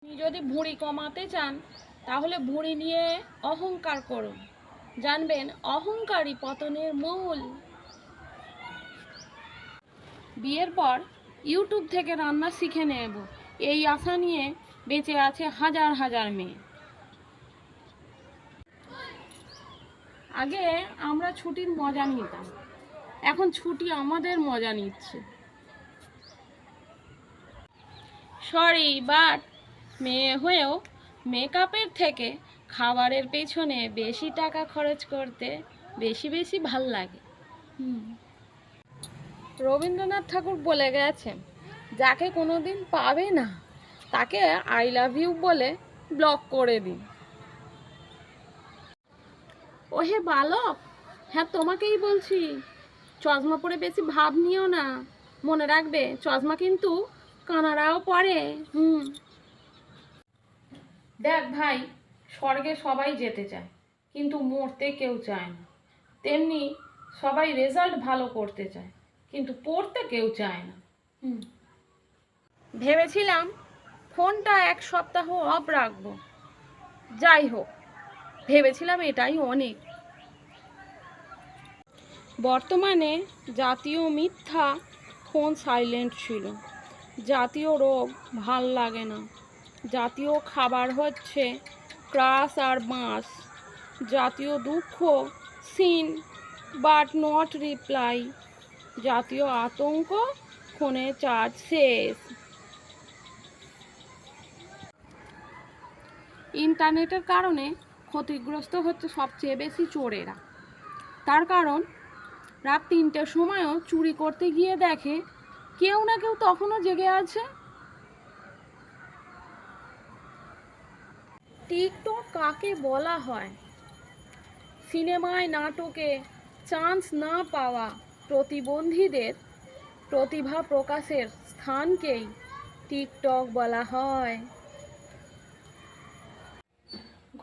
আপনি যদি ভুঁড়ি কমাতে চান তাহলে ভুঁড়ি নিয়ে অহংকার করুন, জানবেন অহংকারই পতনের মূল। বিয়ের পর ইউটিউব থেকে রান্না শিখে নেব, এই আশা নিয়ে বেঁচে আছে হাজার হাজার মেয়ে। আগে আমরা ছুটির মজা নিতাম, এখন ছুটি আমাদের মজা নিচ্ছে। সরি বাট মেয়ে হয়েও মেকআপের থেকে খাবারের পেছনে বেশি টাকা খরচ করতে বেশি বেশি ভাল লাগে। রবীন্দ্রনাথ ঠাকুর বলে গেছেন, যাকে কোনোদিন পাবে না তাকে আই লাভ ইউ বলে ব্লক করে দিন। ওহে বালক, হ্যাঁ তোমাকেই বলছি, চশমা পরে বেশি ভাব নিও না। মনে রাখবে চশমা কিন্তু কানারাও পরে। দেখ ভাই, স্বর্গে সবাই যেতে চায় কিন্তু মরতে কেউ চায় না। তেমনি সবাই রেজাল্ট ভালো করতে চায় কিন্তু পড়তে কেউ চায় না। ভেবেছিলাম ফোনটা এক সপ্তাহ অফ রাখবো, যাই হোক ভেবেছিলাম এটাই অনেক। বর্তমানে জাতীয় মিথ্যা ফোন সাইলেন্ট ছিল, জাতীয় রোগ ভাল লাগে না, জাতীয় খাবার হচ্ছে ক্রাশ আর বাঁশ, জাতীয় দুঃখ সিন বাট নট রিপ্লাই, জাতীয় আতঙ্ক ফোনে চার্জ শেষ। ইন্টারনেটের কারণে ক্ষতিগ্রস্ত হচ্ছে সবচেয়ে বেশি চোরেরা। তার কারণ রাত 3টের সময়ও চুরি করতে গিয়ে দেখে কেউ না কেউ তখনও জেগে আছে। টিকটক কাকে বলা হয়? সিনেমায় নাটকে চান্স না পাওয়া প্রতিবন্ধীদের প্রতিভা প্রকাশের স্থানকেই টিকটক বলা হয়।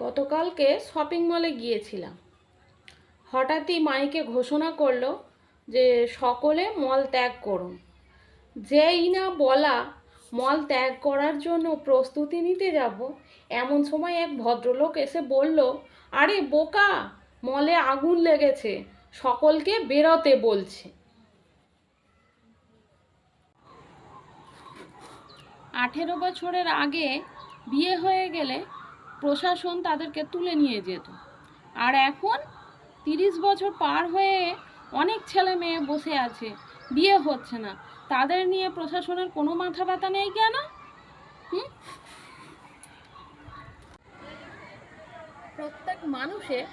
গতকালকে শপিং মলে গিয়েছিলাম, হঠাৎই মাইকে ঘোষণা করলো যে সকলে মল ত্যাগ করুন। যেই না বলা মল ত্যাগ করার জন্য প্রস্তুতি নিতে যাব, এমন সময় এক ভদ্রলোক এসে বলল, আরে বোকা, মলে আগুন লেগেছে, সকলকে বেরোতে বলছে। 18 বছরের আগে বিয়ে হয়ে গেলে প্রশাসন তাদেরকে তুলে নিয়ে যেত, আর এখন 30 বছর পার হয়ে অনেক ছেলে মেয়ে বসে আছে, বিয়ে হচ্ছে না, তাদের নিয়ে প্রশাসনের কোনো মাথা ব্যথা নেই কেন? প্রত্যেক মানুষের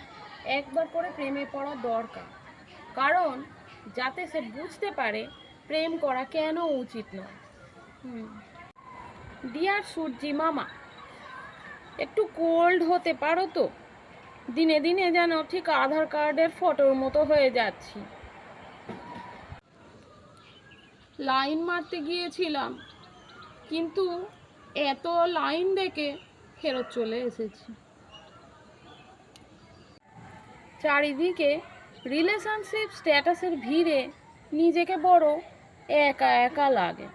একবার করে প্রেমে পড়া দরকার, কারণ যাতে সে বুঝতে পারে প্রেম করা কেন উচিত নয়। ডিয়ার সূর্যি মামা, একটু কোল্ড হতে পারো তো? দিনে দিনে যেন ঠিক আধার কার্ডের ফটোর মতো হয়ে যাচ্ছি। লাইন মারতে গিয়েছিলাম কিন্তু এত লাইন দেখে ফেরত চলে এসেছি। চারিদিকে রিলেশনশিপ স্ট্যাটাসের ভিড়ে নিজেকে বড় একা একা লাগে।